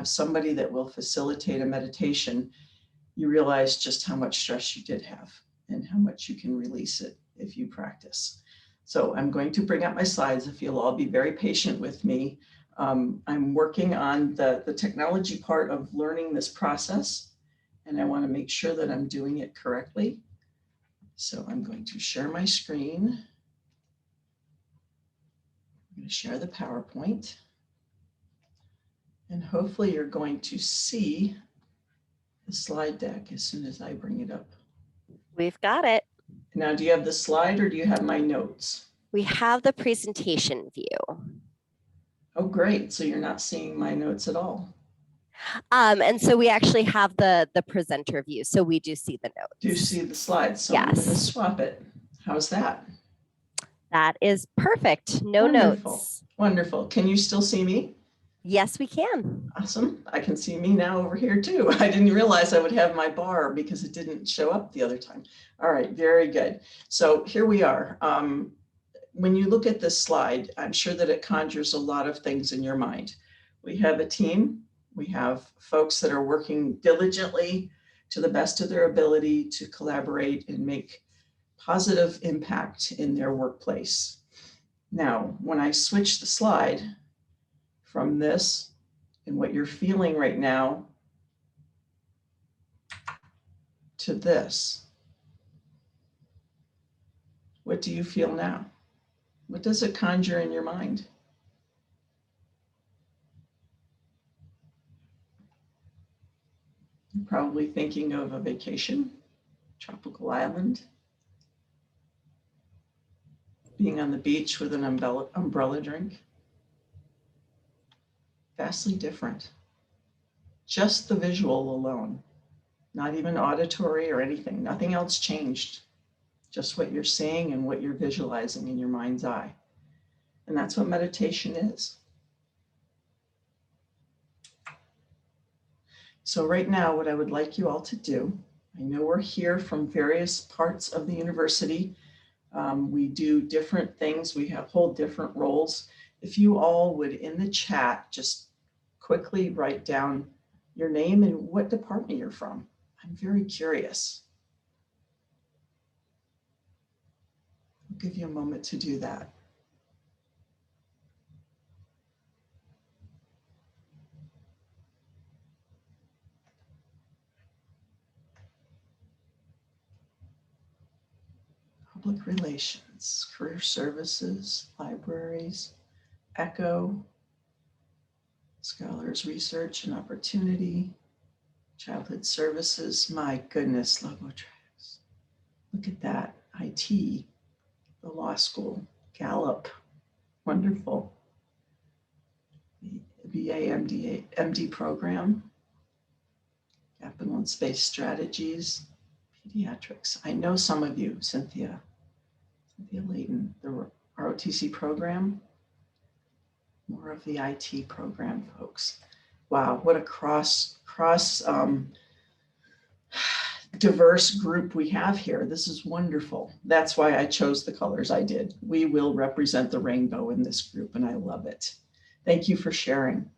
somebody that will facilitate a meditation, you realize just how much stress you did have and how much you can release it if you practice. So I'm going to bring up my slides if you'll all be very patient with me. I'm working on the technology part of learning this process, and I want to make sure that I'm doing it correctly. So I'm going to share my screen. I'm going to share the PowerPoint. And hopefully you're going to see the slide deck as soon as I bring it up. We've got it. Now, do you have the slide or do you have my notes? We have the presentation view. Oh, great. So you're not seeing my notes at all. And so we actually have the presenter view. So we do see the notes. Do you see the slides? So yes. I'm going to swap it. How's that? That is perfect. No Wonderful. notes. Wonderful. Can you still see me? Yes, we can. Awesome. I can see me now over here too. I didn't realize I would have my bar because it didn't show up the other time. All right, very good. So here we are. When you look at this slide, I'm sure that it conjures a lot of things in your mind. We have a team. We have folks that are working diligently to the best of their ability to collaborate and make positive impact in their workplace. Now, when I switch the slide from this and what you're feeling right now to this, what do you feel now? What does it conjure in your mind? You're probably thinking of a vacation, tropical island, being on the beach with an umbrella drink. Vastly different. Just the visual alone, not even auditory or anything, nothing else changed. Just what you're seeing and what you're visualizing in your mind's eye. And that's what meditation is. So right now, what I would like you all to do, I know we're here from various parts of the university. We do different things. We hold different roles. If you all would, in the chat, just quickly write down your name and what department you're from. I'm very curious. I'll give you a moment to do that. Public relations, career services, libraries, ECHO, scholars, research and opportunity, childhood services. My goodness, Logotrax. Look at that. IT, the law school, Gallup, wonderful. The BA, MD program, capital and space strategies, pediatrics. I know some of you, Cynthia Layton, the ROTC program, more of the IT program folks. Wow, what a cross diverse group we have here. This is wonderful. That's why I chose the colors I did. We will represent the rainbow in this group, and I love it. Thank you for sharing.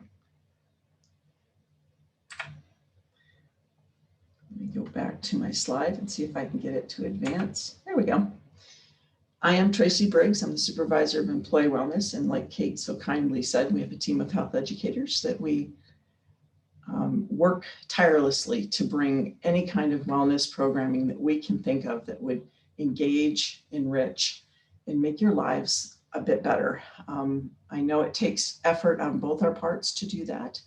Let me go back to my slide and see if I can get it to advance. There we go. I am Tracey Briggs. I'm the supervisor of employee wellness. And like Kate so kindly said, we have a team of health educators that we work tirelessly to bring any kind of wellness programming that we can think of that would engage, enrich, and make your lives a bit better. I know it takes effort on both our parts to do that.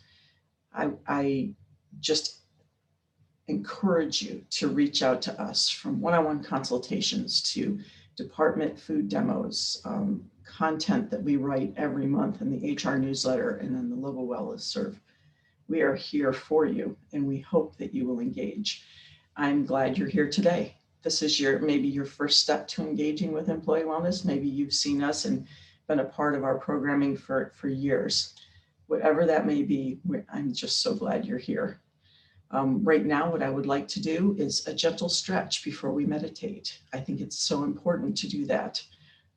I just encourage you to reach out to us, from one-on-one consultations to department food demos, content that we write every month in the HR newsletter, and then the Live Well listserv. We are here for you, and we hope that you will engage. I'm glad you're here today. This is maybe your first step to engaging with employee wellness. Maybe you've seen us and been a part of our programming for years. Whatever that may be, I'm just so glad you're here. Right now, what I would like to do is a gentle stretch before we meditate. I think it's so important to do that.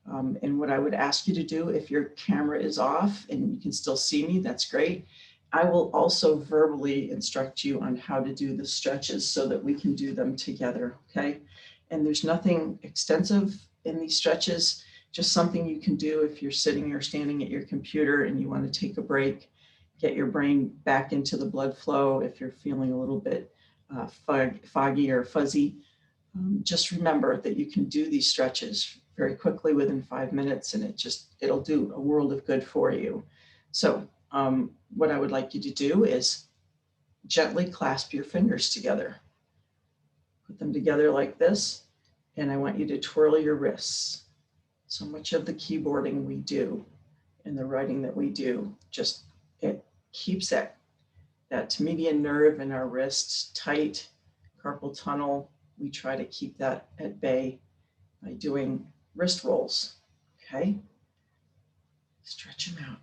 And what I would ask you to do, if your camera is off and you can still see me, that's great. I will also verbally instruct you on how to do the stretches so that we can do them together, okay? And there's nothing extensive in these stretches, just something you can do if you're sitting or standing at your computer and you want to take a break, get your brain back into the blood flow if you're feeling a little bit foggy or fuzzy. Just remember that you can do these stretches very quickly within 5 minutes, and it'll do a world of good for you. So what I would like you to do is gently clasp your fingers together. Put them together like this, and I want you to twirl your wrists. So much of the keyboarding we do and the writing that we do, it keeps that median nerve in our wrists tight, carpal tunnel. We try to keep that at bay by doing wrist rolls, okay? Stretch them out.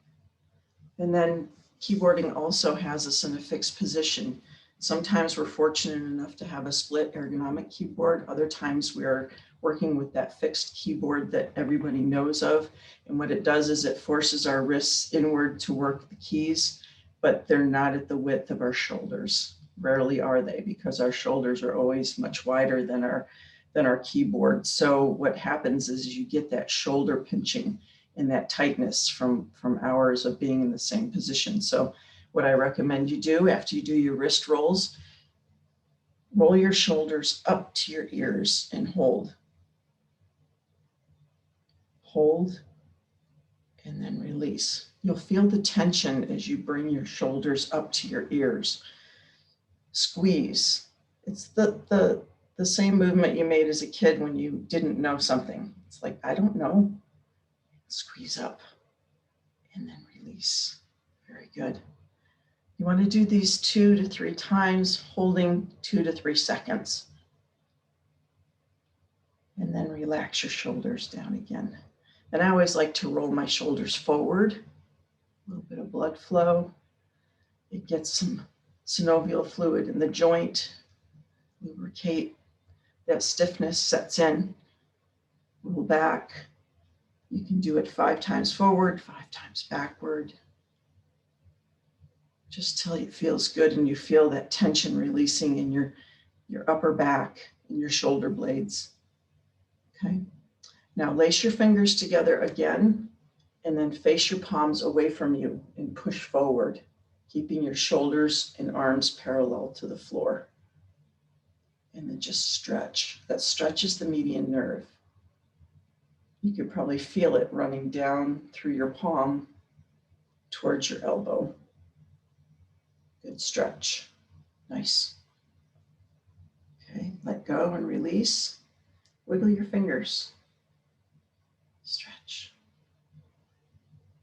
And then keyboarding also has us in a fixed position. Sometimes we're fortunate enough to have a split ergonomic keyboard. Other times we're working with that fixed keyboard that everybody knows of. And what it does is it forces our wrists inward to work the keys, but they're not at the width of our shoulders. Rarely are they, because our shoulders are always much wider than our keyboard. So what happens is you get that shoulder pinching and that tightness from hours of being in the same position. So what I recommend you do after you do your wrist rolls, roll your shoulders up to your ears and hold. Hold, and then release. You'll feel the tension as you bring your shoulders up to your ears. Squeeze. It's the same movement you made as a kid when you didn't know something. It's like, I don't know. Squeeze up and then release. Very good. You want to do these 2 to 3 times, holding 2 to 3 seconds. And then relax your shoulders down again. And I always like to roll my shoulders forward, a little bit of blood flow. It gets some synovial fluid in the joint, lubricate. That stiffness sets in. Roll back. You can do it 5 times forward, 5 times backward. Just till it feels good and you feel that tension releasing in your upper back and your shoulder blades. Okay. Now lace your fingers together again and then face your palms away from you and push forward, keeping your shoulders and arms parallel to the floor. And then just stretch. That stretches the median nerve. You could probably feel it running down through your palm towards your elbow. Good stretch. Nice. Okay, let go and release. Wiggle your fingers. Stretch.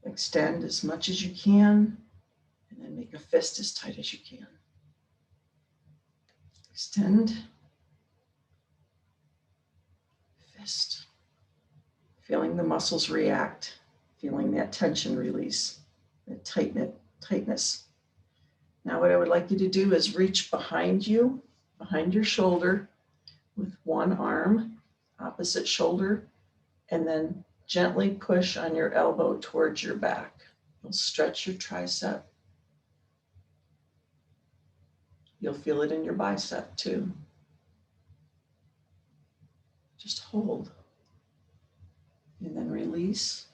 Extend as much as you can, and then make a fist as tight as you can. Extend. Fist. Feeling the muscles react, feeling that tension release, that tightness. Now what I would like you to do is reach behind you, behind your shoulder with one arm, opposite shoulder, and then gently push on your elbow towards your back. You'll stretch your tricep. You'll feel it in your bicep too. Just hold. And then release.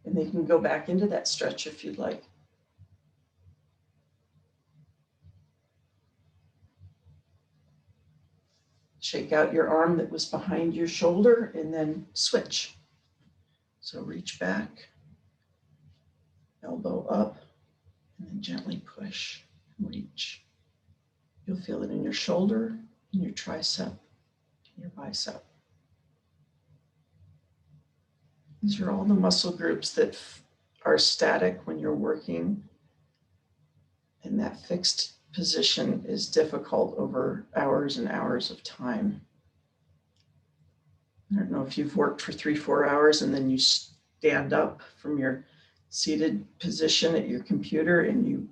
And then you can go back into that stretch if you'd like. Shake out your arm that was behind your shoulder and then switch. So reach back, elbow up, and then gently push, reach. You'll feel it in your shoulder, in your tricep, in your bicep. These are all the muscle groups that are static when you're working, and that fixed position is difficult over hours and hours of time. I don't know if you've worked for 3-4 hours and then you stand up from your seated position at your computer and you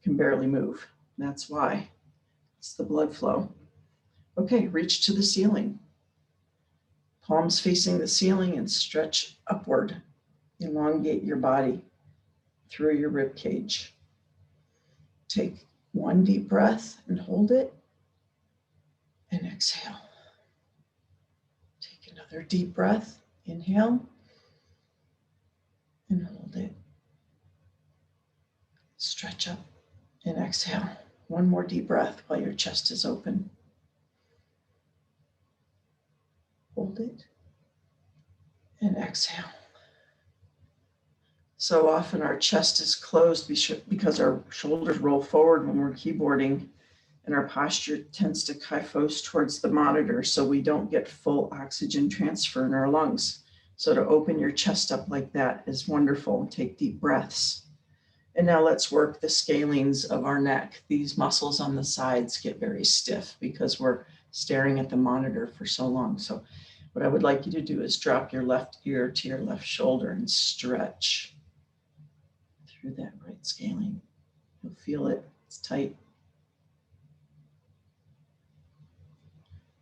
can barely move. That's why. It's the blood flow. Okay, reach to the ceiling. Palms facing the ceiling and stretch upward. Elongate your body through your rib cage. take one deep breath and hold it and exhale. Take another deep breath, inhale and hold it. Stretch up and exhale. One more deep breath while your chest is open. Hold it and exhale. So often our chest is closed because our shoulders roll forward when we're keyboarding, and our posture tends to kyphose towards the monitor, so we don't get full oxygen transfer in our lungs. So to open your chest up like that is wonderful. Take deep breaths. And now let's work the scalenes of our neck. These muscles on the sides get very stiff because we're staring at the monitor for so long. So what I would like you to do is drop your left ear to your left shoulder and stretch through that right scalene. You'll feel it, it's tight.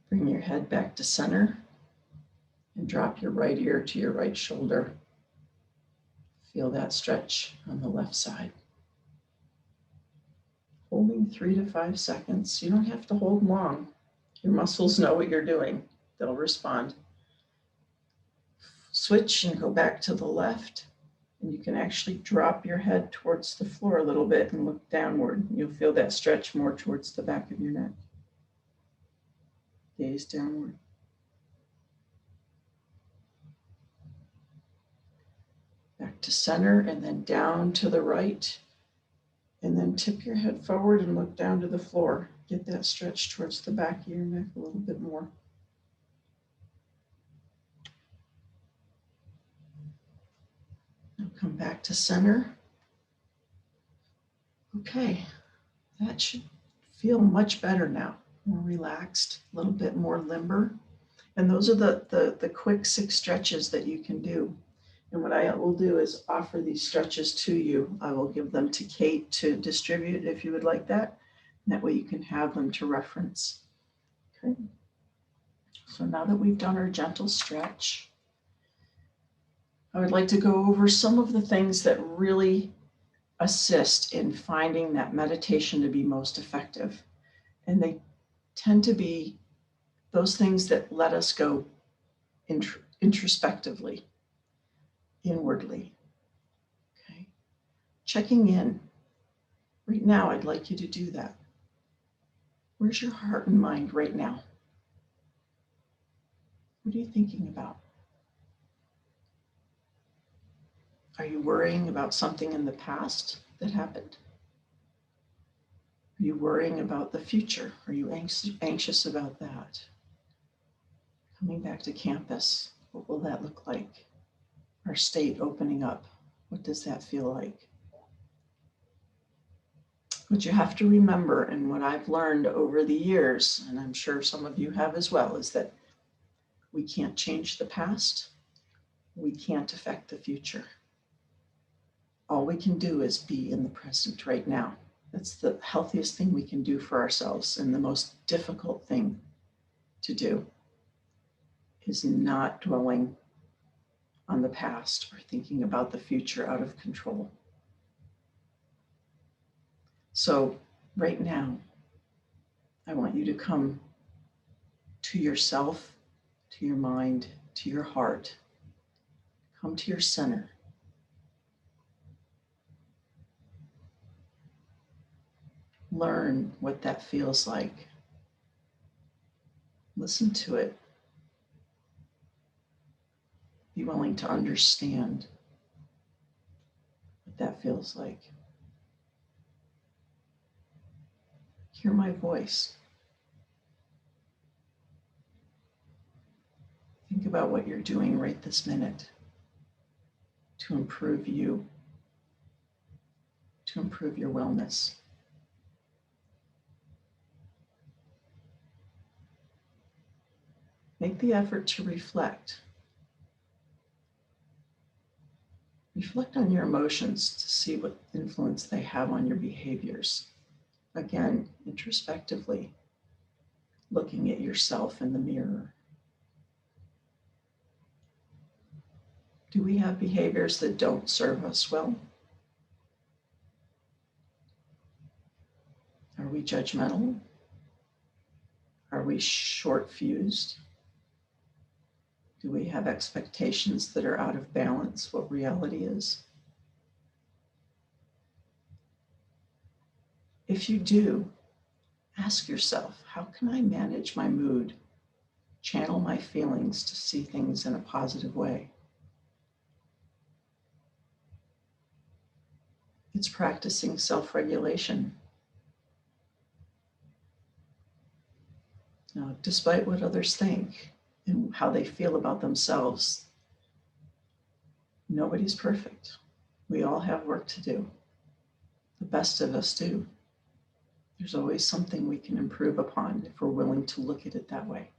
Bring your head back to center and drop your right ear to your right shoulder. Feel that stretch on the left side. Holding 3 to 5 seconds. You don't have to hold long. Your muscles know what you're doing. They'll respond. Switch and go back to the left. And you can actually drop your head towards the floor a little bit and look downward. You'll feel that stretch more towards the back of your neck. Gaze downward. Back to center and then down to the right. And then tip your head forward and look down to the floor. Get that stretch towards the back of your neck a little bit more. Now come back to center. Okay, that should feel much better now. More relaxed, a little bit more limber. And those are the quick 6 stretches that you can do. And what I will do is offer these stretches to you. I will give them to Kate to distribute if you would like that. And that way you can have them to reference. Okay. So now that we've done our gentle stretch, I would like to go over some of the things that really assist in finding that meditation to be most effective. And they tend to be those things that let us go introspectively, inwardly. Okay. Checking in. Right now, I'd like you to do that. Where's your heart and mind right now? What are you thinking about? Are you worrying about something in the past that happened? Are you worrying about the future? Are you anxious about that? Coming back to campus, what will that look like? Our state opening up, what does that feel like? What you have to remember, and what I've learned over the years, and I'm sure some of you have as well, is that we can't change the past. We can't affect the future. All we can do is be in the present right now. That's the healthiest thing we can do for ourselves, and the most difficult thing to do is not dwelling on the past or thinking about the future out of control. So right now, I want you to come to yourself, to your mind, to your heart. Come to your center. Learn what that feels like. Listen to it. Be willing to understand what that feels like. Hear my voice. Think about what you're doing right this minute to improve you, to improve your wellness. Make the effort to reflect. Reflect on your emotions to see what influence they have on your behaviors. Again, introspectively, looking at yourself in the mirror. Do we have behaviors that don't serve us well? we judgmental? Are we short-fused? Do we have expectations that are out of balance what reality is? If you do, ask yourself, how can I manage my mood, channel my feelings to see things in a positive way? It's practicing self-regulation. Now, despite what others think and how they feel about themselves, nobody's perfect. We all have work to do. The best of us do. There's always something we can improve upon if we're willing to look at it that way.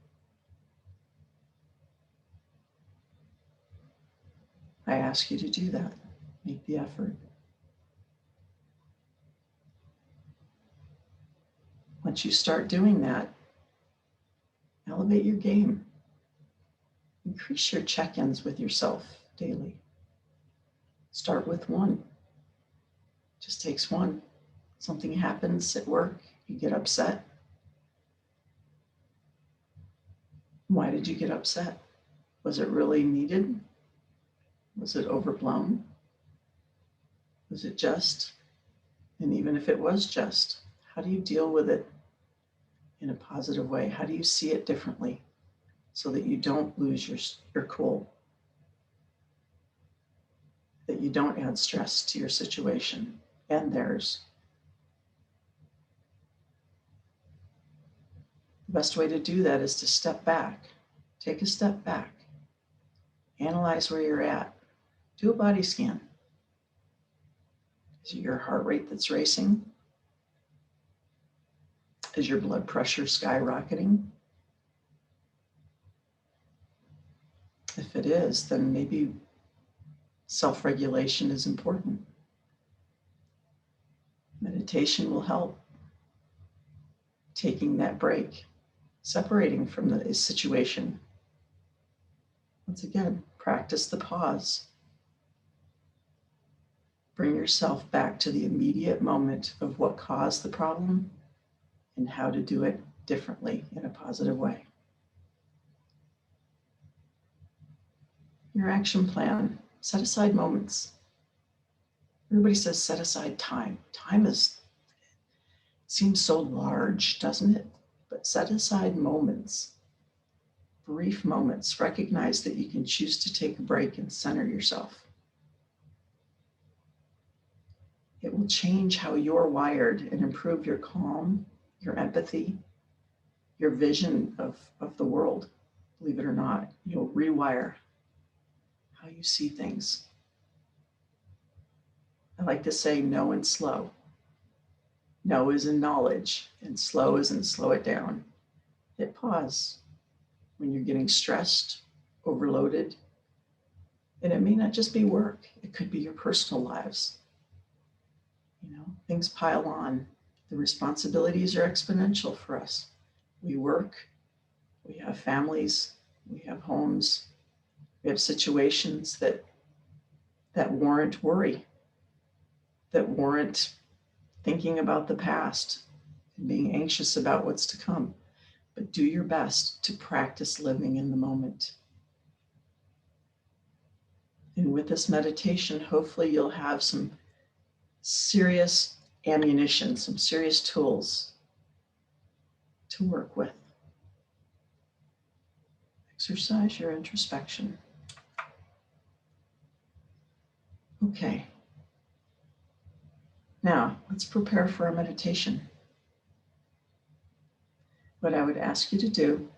I ask you to do that. Make the effort. Once you start doing that, elevate your game. Increase your check-ins with yourself daily. Start with one. Just takes one. Something happens at work, you get upset. Why did you get upset? Was it really needed? Was it overblown? Was it just? And even if it was just, how do you deal with it in a positive way? How do you see it differently so that you don't lose your cool? That you don't add stress to your situation and theirs. The best way to do that is to step back. Take a step back. Analyze where you're at. Do a body scan. Is it your heart rate that's racing? Is your blood pressure skyrocketing? If it is, then maybe self-regulation is important. Meditation will help. Taking that break, separating from the situation. Once again, practice the pause. Bring yourself back to the immediate moment of what caused the problem and how to do it differently in a positive way. Your action plan, set aside moments. Everybody says set aside time. Time seems so large, doesn't it? But set aside moments, brief moments. Recognize that you can choose to take a break and center yourself. It will change how you're wired and improve your calm, your empathy, your vision of the world. Believe it or not, you'll rewire how you see things. I like to say no and slow. No is in knowledge, and slow is in slow it down. Hit pause when you're getting stressed, overloaded. And it may not just be work, it could be your personal lives. Things pile on. The responsibilities are exponential for us. We work, we have families, we have homes, we have situations that warrant worry, that warrant thinking about the past and being anxious about what's to come. But do your best to practice living in the moment. And with this meditation, hopefully you'll have some serious ammunition, some serious tools to work with. Exercise your introspection. Okay. Now, let's prepare for our meditation. What I would ask you to do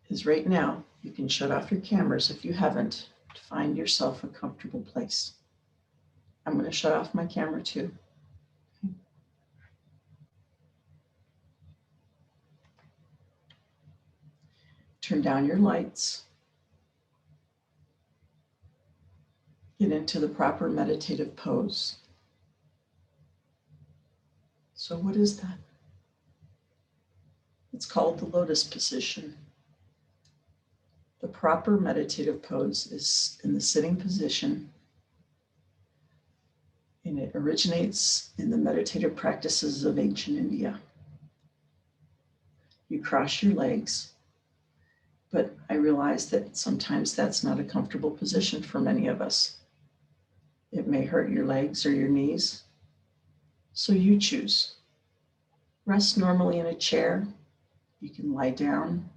is right now, you can shut off your cameras if you haven't, to find yourself a comfortable place. I'm going to shut off my camera too. Okay. Turn down your lights. Get into the proper meditative pose. So what is that? It's called the lotus position. The proper meditative pose is in the sitting position. and it originates in the meditative practices of ancient India. You cross your legs, but I realize that sometimes that's not a comfortable position for many of us. It may hurt your legs or your knees, so you choose. Rest normally in a chair. You can lie down.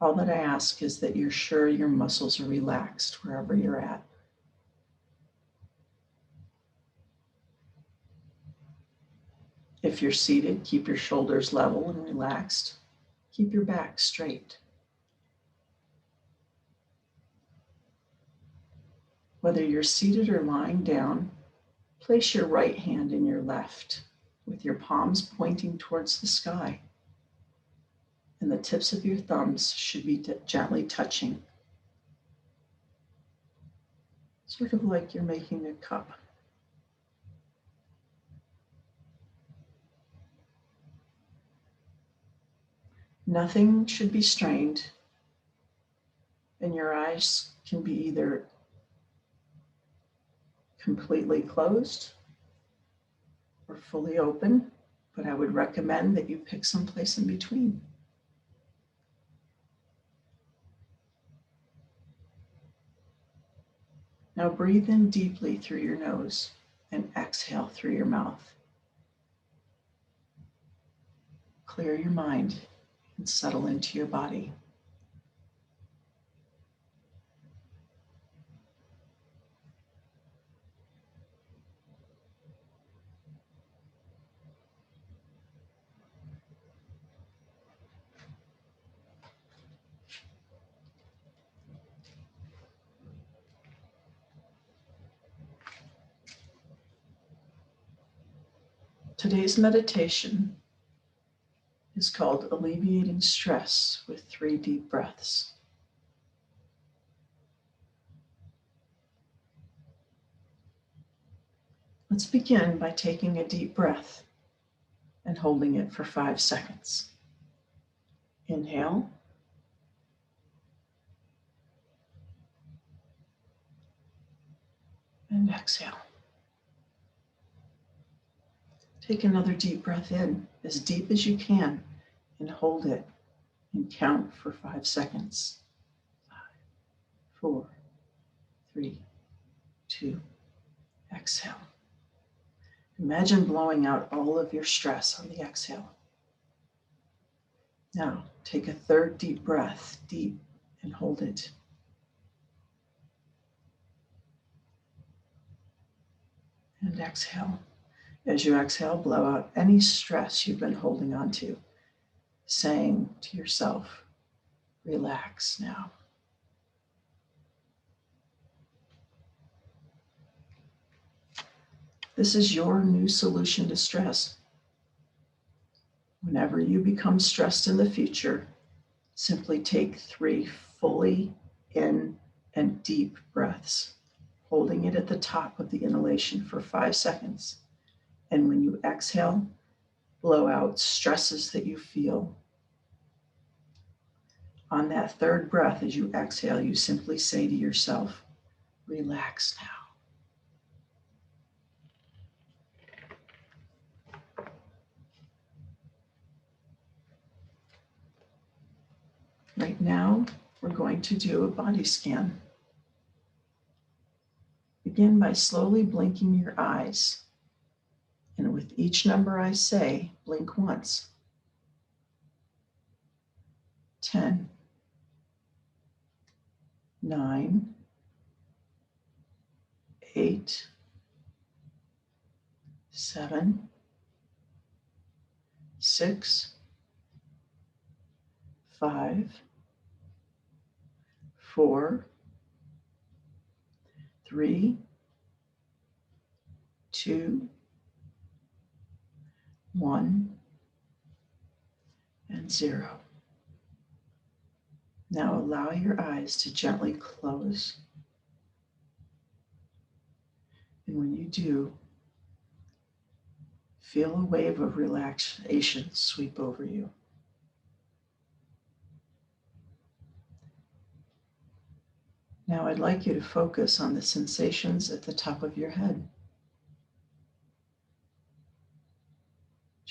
All that I ask is that you're sure your muscles are relaxed wherever you're at. If you're seated, keep your shoulders level and relaxed. Keep your back straight. Whether you're seated or lying down, place your right hand in your left with your palms pointing towards the sky. And the tips of your thumbs should be gently touching, sort of like you're making a cup. Nothing should be strained, and your eyes can be either completely closed or fully open, but I would recommend that you pick some place in between. Now breathe in deeply through your nose and exhale through your mouth. Clear your mind and settle into your body. Today's meditation is called Alleviating Stress with 3 Deep Breaths. Let's begin by taking a deep breath and holding it for 5 seconds. Inhale. And exhale. Take another deep breath in, as deep as you can, and hold it and count for 5 seconds. 5, 4, 3, 2, exhale. Imagine blowing out all of your stress on the exhale. Now, take a 3rd deep breath, deep, and hold it. And exhale. As you exhale, blow out any stress you've been holding on to, saying to yourself, relax now. This is your new solution to stress. Whenever you become stressed in the future, simply take 3 fully in and deep breaths, holding it at the top of the inhalation for 5 seconds. And when you exhale, blow out stresses that you feel. On that 3rd breath, as you exhale, you simply say to yourself, relax now. Right now, we're going to do a body scan. Begin by slowly blinking your eyes. And with each number I say, blink once. 10, 9, 8, 7, 6, 5, 4, 3, 2, 1, and 0. Now allow your eyes to gently close. And when you do, feel a wave of relaxation sweep over you. Now I'd like you to focus on the sensations at the top of your head.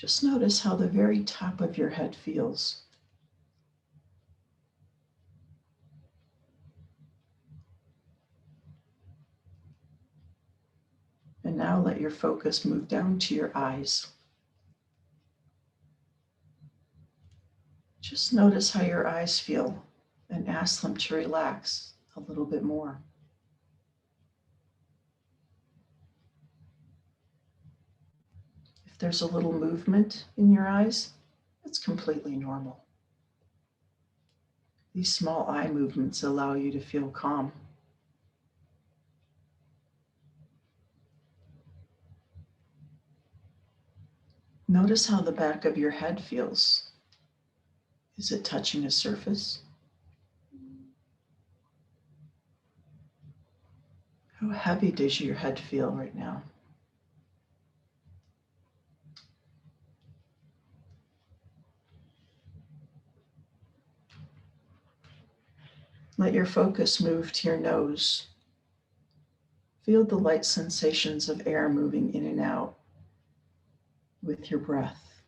Just notice how the very top of your head feels. And now let your focus move down to your eyes. Just notice how your eyes feel and ask them to relax a little bit more. If there's a little movement in your eyes, it's completely normal. These small eye movements allow you to feel calm. Notice how the back of your head feels. Is it touching a surface? How heavy does your head feel right now? Let your focus move to your nose. Feel the light sensations of air moving in and out with your breath,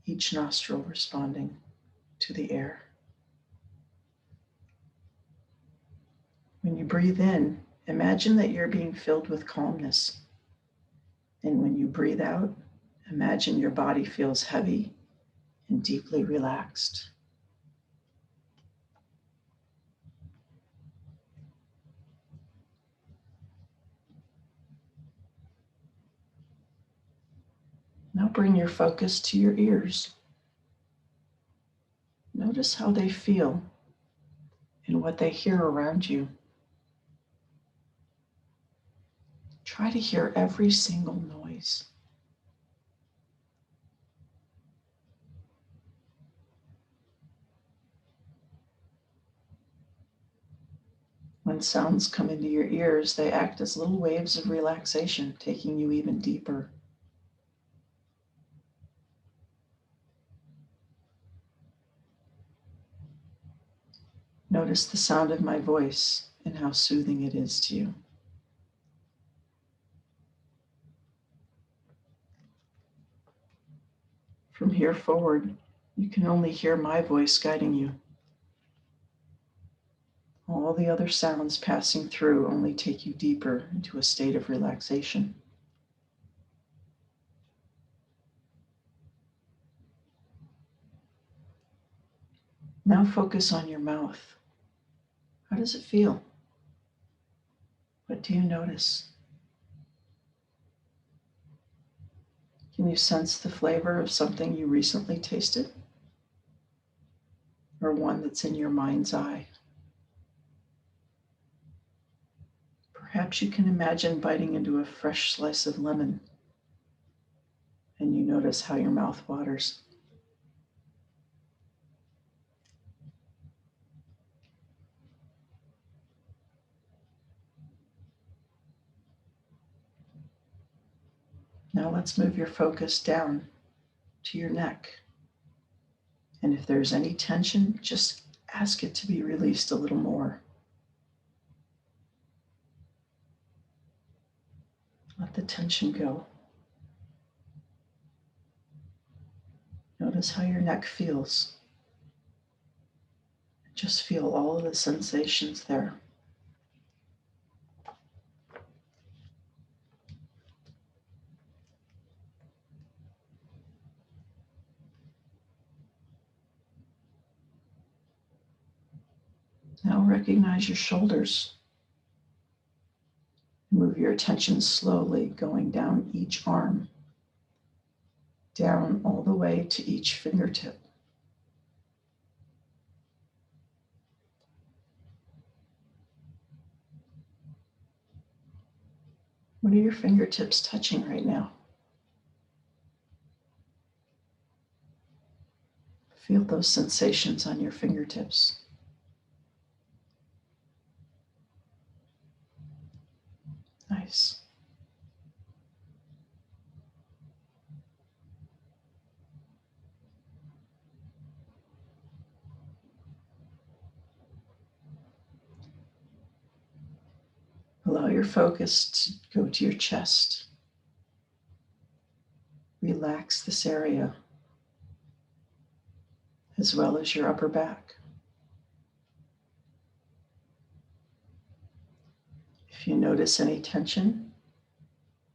each nostril responding to the air. When you breathe in, imagine that you're being filled with calmness. And when you breathe out, imagine your body feels heavy and deeply relaxed. Now bring your focus to your ears. Notice how they feel and what they hear around you. Try to hear every single noise. When sounds come into your ears, they act as little waves of relaxation, taking you even deeper. Notice the sound of my voice and how soothing it is to you. From here forward, you can only hear my voice guiding you. All the other sounds passing through only take you deeper into a state of relaxation. Now focus on your mouth. How does it feel? What do you notice? Can you sense the flavor of something you recently tasted? Or one that's in your mind's eye? Perhaps you can imagine biting into a fresh slice of lemon, and you notice how your mouth waters. Now let's move your focus down to your neck. And if there's any tension, just ask it to be released a little more. Let the tension go. Notice how your neck feels. Just feel all of the sensations there. Now recognize your shoulders. Move your attention slowly, going down each arm, down all the way to each fingertip. What are your fingertips touching right now? Feel those sensations on your fingertips. Nice. Allow your focus to go to your chest. Relax this area, as well as your upper back. If you notice any tension,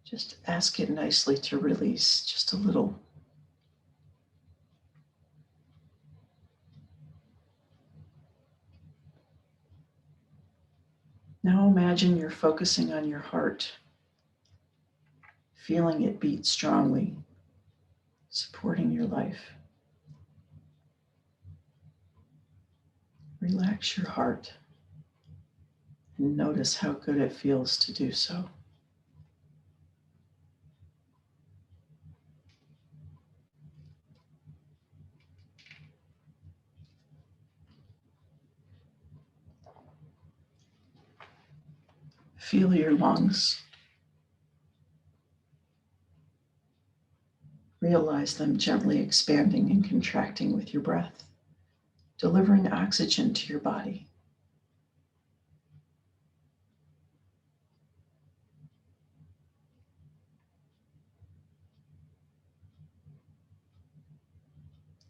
just ask it nicely to release just a little. Now imagine you're focusing on your heart, feeling it beat strongly, supporting your life. Relax your heart and notice how good it feels to do so. Feel your lungs. Realize them gently expanding and contracting with your breath, delivering oxygen to your body.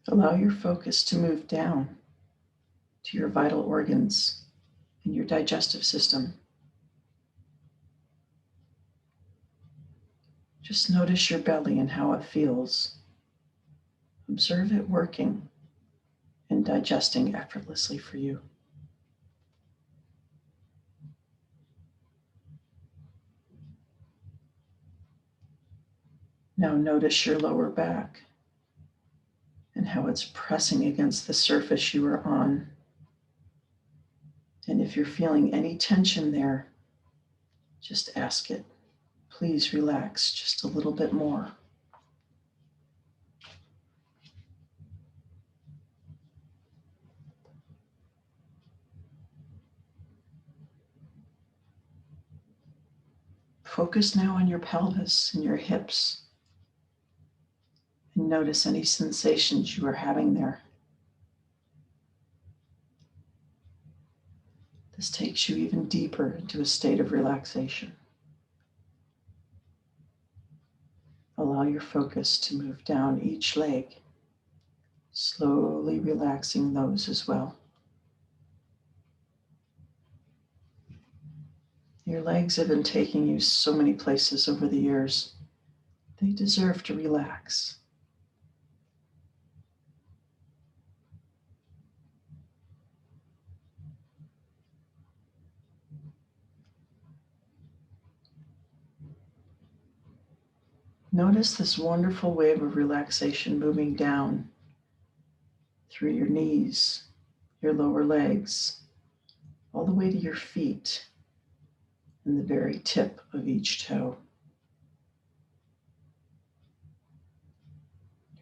Allow your focus to move down to your vital organs and your digestive system. Just notice your belly and how it feels. Observe it working and digesting effortlessly for you. Now notice your lower back and how it's pressing against the surface you are on. And if you're feeling any tension there, just ask it. Please relax just a little bit more. Focus now on your pelvis and your hips and notice any sensations you are having there. This takes you even deeper into a state of relaxation. Allow your focus to move down each leg, slowly relaxing those as well. Your legs have been taking you so many places over the years. They deserve to relax. Notice this wonderful wave of relaxation moving down through your knees, your lower legs, all the way to your feet and the very tip of each toe.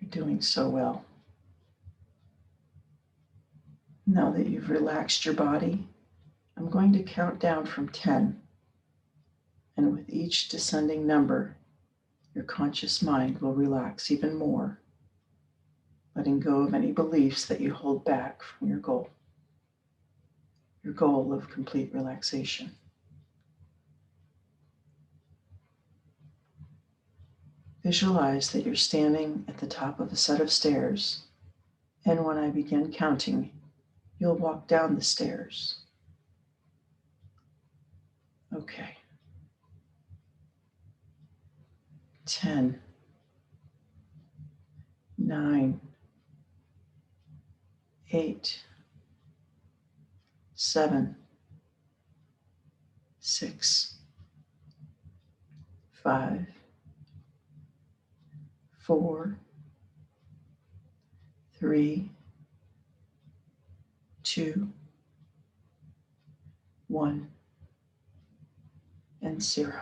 You're doing so well. Now that you've relaxed your body, I'm going to count down from 10. And with each descending number, your conscious mind will relax even more, letting go of any beliefs that you hold back from your goal of complete relaxation. Visualize that you're standing at the top of a set of stairs, and when I begin counting, you'll walk down the stairs. Okay. 10, 9, 8, 7, 6, 5, 4, 3, 2, 1, and 0.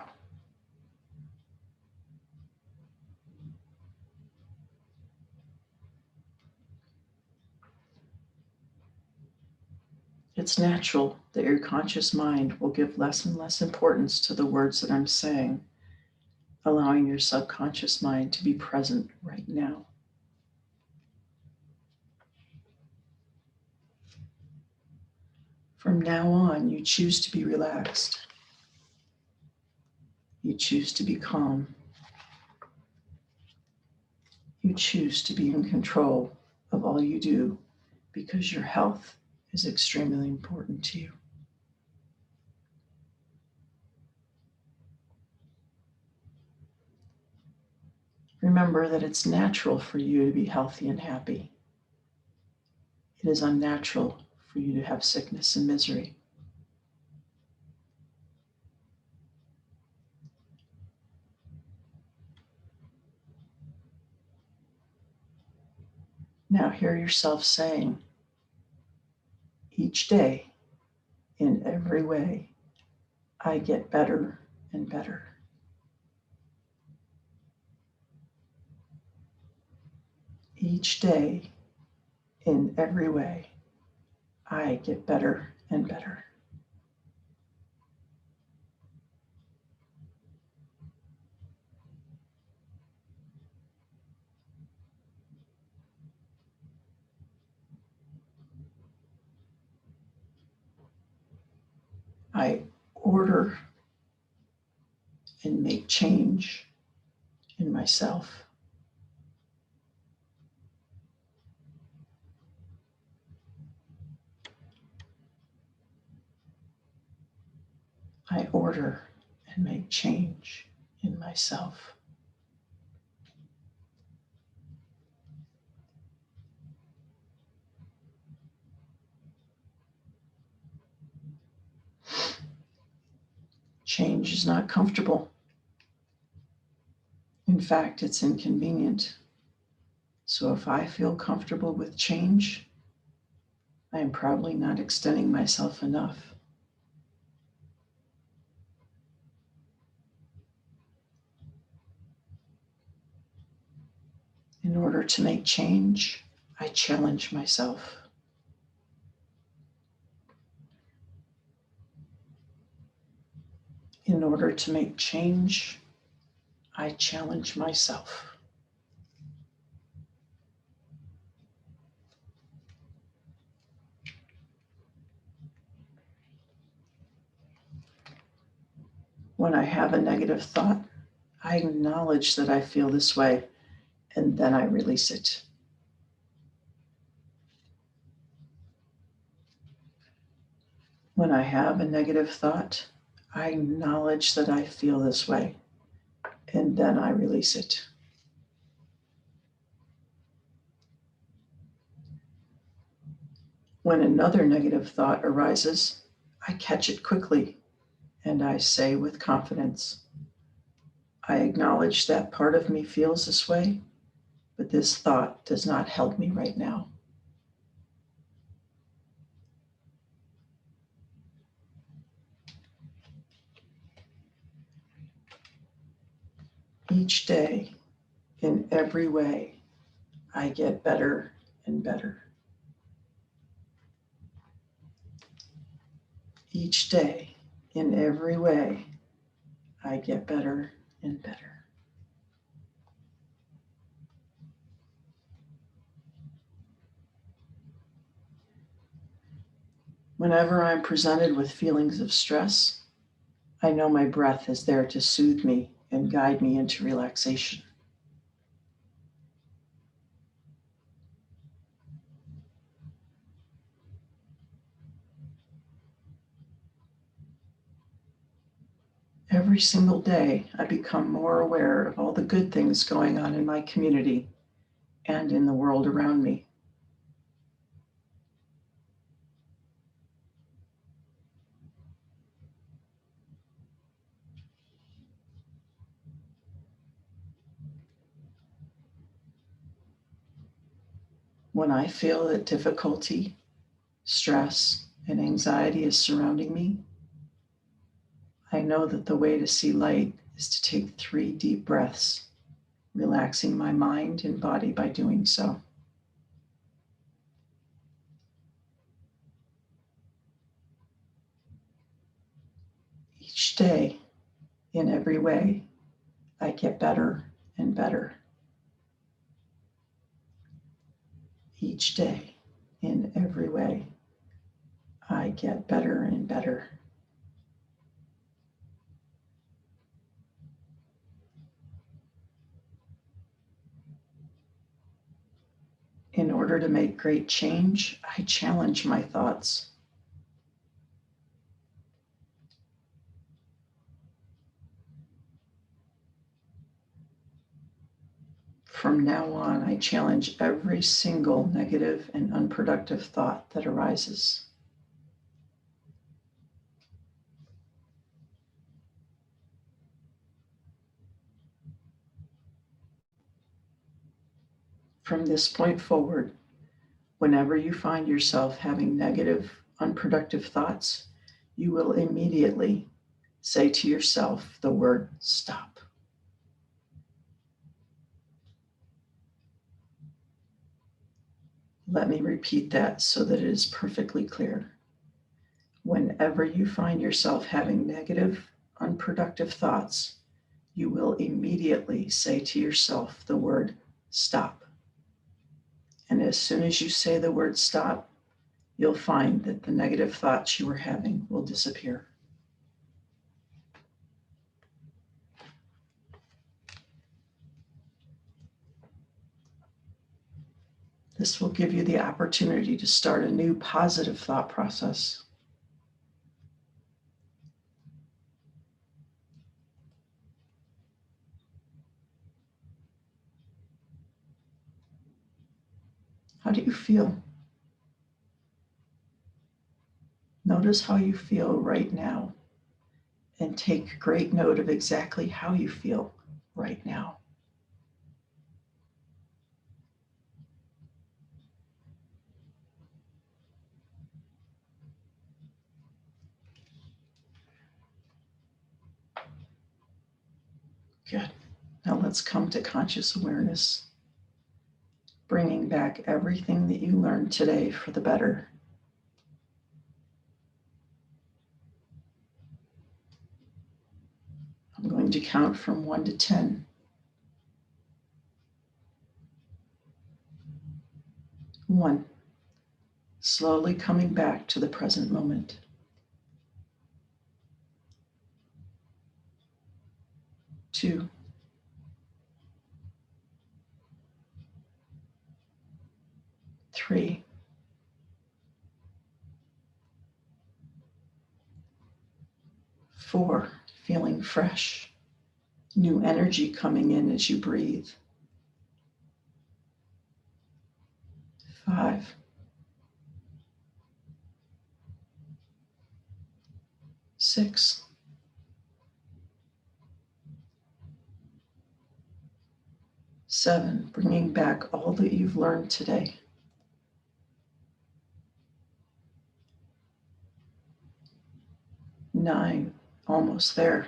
It's natural that your conscious mind will give less and less importance to the words that I'm saying, allowing your subconscious mind to be present right now. From now on, you choose to be relaxed. You choose to be calm. You choose to be in control of all you do because your health is extremely important to you. Remember that it's natural for you to be healthy and happy. It is unnatural for you to have sickness and misery. Now hear yourself saying, each day, in every way, I get better and better. Each day, in every way, I get better and better. I order and make change in myself. I order and make change in myself. Change is not comfortable. In fact, it's inconvenient. So if I feel comfortable with change, I am probably not extending myself enough. In order to make change, I challenge myself. In order to make change, I challenge myself. When I have a negative thought, I acknowledge that I feel this way, and then I release it. When I have a negative thought, I acknowledge that I feel this way, and then I release it. When another negative thought arises, I catch it quickly, and I say with confidence, I acknowledge that part of me feels this way, but this thought does not help me right now. Each day, in every way, I get better and better. Each day, in every way, I get better and better. Whenever I'm presented with feelings of stress, I know my breath is there to soothe me and guide me into relaxation. Every single day, I become more aware of all the good things going on in my community and in the world around me. When I feel that difficulty, stress, and anxiety is surrounding me, I know that the way to see light is to take 3 deep breaths, relaxing my mind and body by doing so. Each day, in every way, I get better and better. Each day, in every way, I get better and better. order to make great change, I challenge my thoughts. From now on, I challenge every single negative and unproductive thought that arises. From this point forward, whenever you find yourself having negative, unproductive thoughts, you will immediately say to yourself the word stop. Let me repeat that so that it is perfectly clear. Whenever you find yourself having negative, unproductive thoughts, you will immediately say to yourself the word stop. And as soon as you say the word stop, you'll find that the negative thoughts you were having will disappear. This will give you the opportunity to start a new positive thought process. How do you feel? Notice how you feel right now and take great note of exactly how you feel right now. Good. Now let's come to conscious awareness, bringing back everything that you learned today for the better. I'm going to count from 1 to 10. 1, slowly coming back to the present moment. 2, 3, 4, feeling fresh, new energy coming in as you breathe. 5, 6, 7, bringing back all that you've learned today. 9, almost there.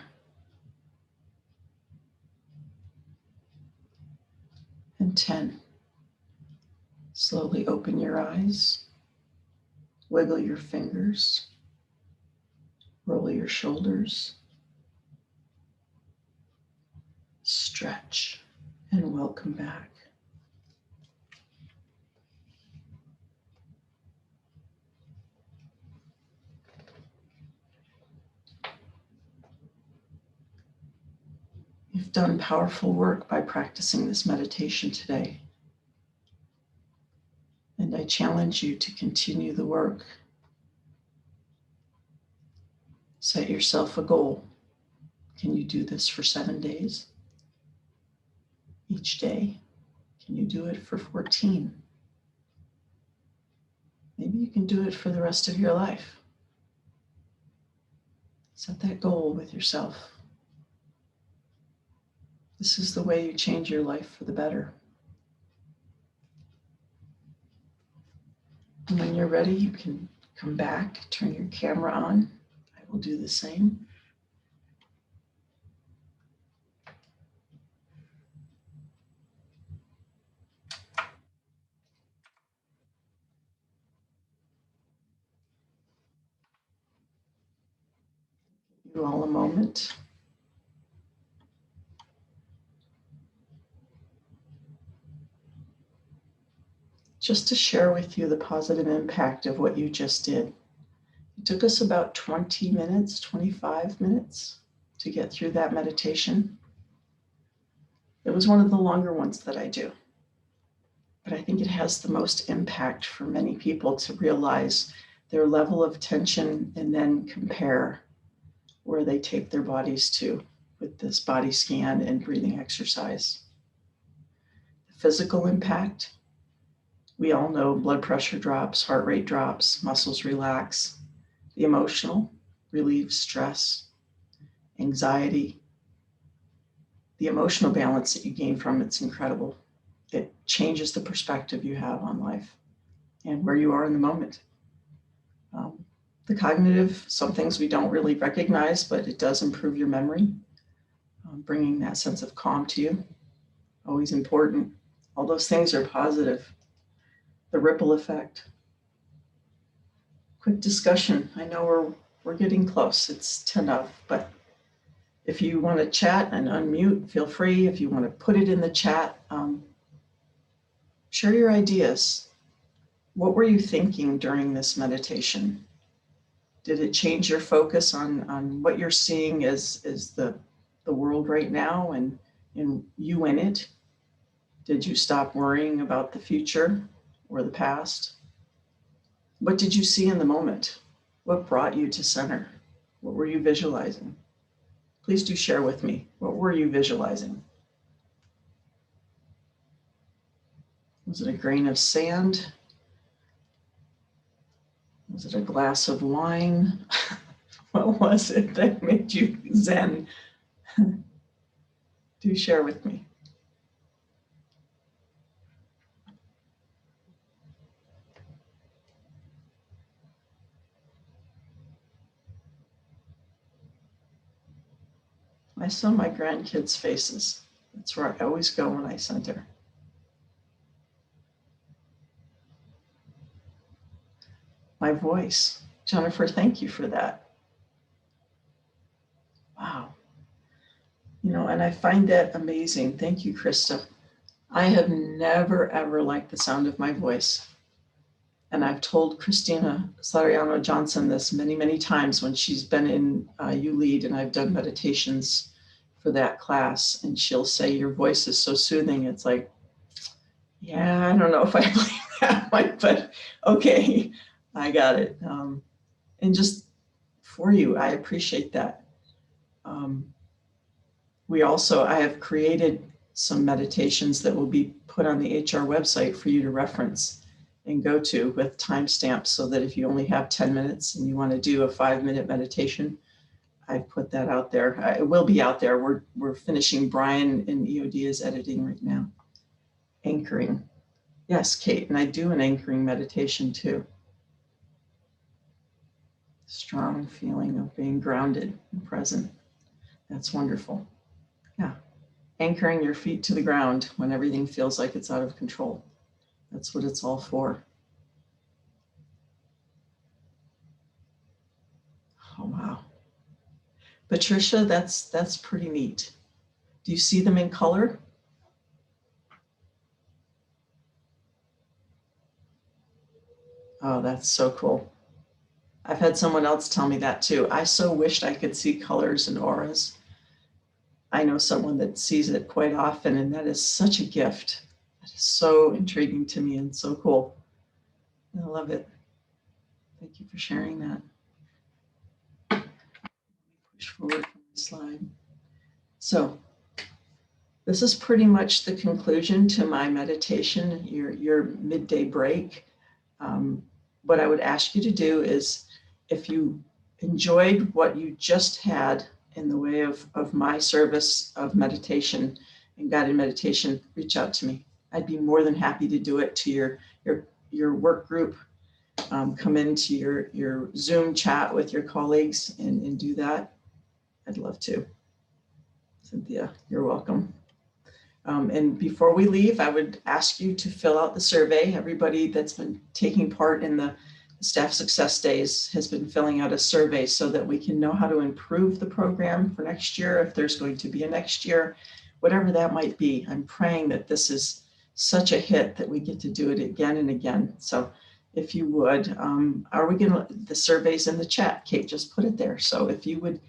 And 10, slowly open your eyes, wiggle your fingers, roll your shoulders, stretch, and welcome back. You've done powerful work by practicing this meditation today. And I challenge you to continue the work. Set yourself a goal. Can you do this for 7 days? Each day? Can you do it for 14? Maybe you can do it for the rest of your life. Set that goal with yourself. This is the way you change your life for the better. And when you're ready, you can come back, turn your camera on. I will do the same. Give you all a moment. Just to share with you the positive impact of what you just did. It took us about 20 minutes, 25 minutes to get through that meditation. It was one of the longer ones that I do, but I think it has the most impact for many people to realize their level of tension and then compare where they take their bodies to with this body scan and breathing exercise. The physical impact, we all know blood pressure drops, heart rate drops, muscles relax. The emotional relieves stress, anxiety. The emotional balance that you gain from it's incredible. It changes the perspective you have on life and where you are in the moment. The cognitive, some things we don't really recognize, but it does improve your memory, bringing that sense of calm to you. Always important. All those things are positive. The ripple effect. Quick discussion. I know we're getting close. It's 10 of, but if you want to chat and unmute, feel free. If you want to put it in the chat, share your ideas. What were you thinking during this meditation? Did it change your focus on what you're seeing as the world right now and you in it? Did you stop worrying about the future or the past? What did you see in the moment? What brought you to center? What were you visualizing? Please do share with me. What were you visualizing? Was it a grain of sand? Was it a glass of wine? What was it that made you zen? Do share with me. I saw my grandkids' faces. That's where I always go when I center. My voice. Jennifer, thank you for that. Wow. And I find that amazing. Thank you, Krista. I have never, ever liked the sound of my voice. And I've told Christina Sariano Johnson this many, many times when she's been in You Lead and I've done meditations for that class. And she'll say, your voice is so soothing. It's like, yeah, I don't know if I believe that one, but okay, I got it. And just for you, I appreciate that. I have created some meditations that will be put on the HR website for you to reference and go to with timestamps so that if you only have 10 minutes and you want to do a 5-minute meditation, I've put that out there. It will be out there. We're finishing. Brian in EOD is editing right now. Anchoring. Yes, Kate, and I do an anchoring meditation too. Strong feeling of being grounded and present. That's wonderful. Yeah. Anchoring your feet to the ground when everything feels like it's out of control. That's what it's all for. Oh, wow. Patricia, that's pretty neat. Do you see them in color? Oh, that's so cool. I've had someone else tell me that too. I so wished I could see colors and auras. I know someone that sees it quite often, and that is such a gift. That is so intriguing to me and so cool. I love it. Thank you for sharing that. Push forward from the slide. So this is pretty much the conclusion to my meditation, your midday break. What I would ask you to do is, if you enjoyed what you just had in the way of my service of meditation and guided meditation, reach out to me. I'd be more than happy to do it to your work group. Come into your Zoom chat with your colleagues and do that. I'd love to. Cynthia, you're welcome. And before we leave, I would ask you to fill out the survey. Everybody that's been taking part in the Staff Success Days has been filling out a survey so that we can know how to improve the program for next year, if there's going to be a next year, whatever that might be. I'm praying that this is such a hit that we get to do it again and again. So if you would, the survey's in the chat, Kate just put it there. So if you would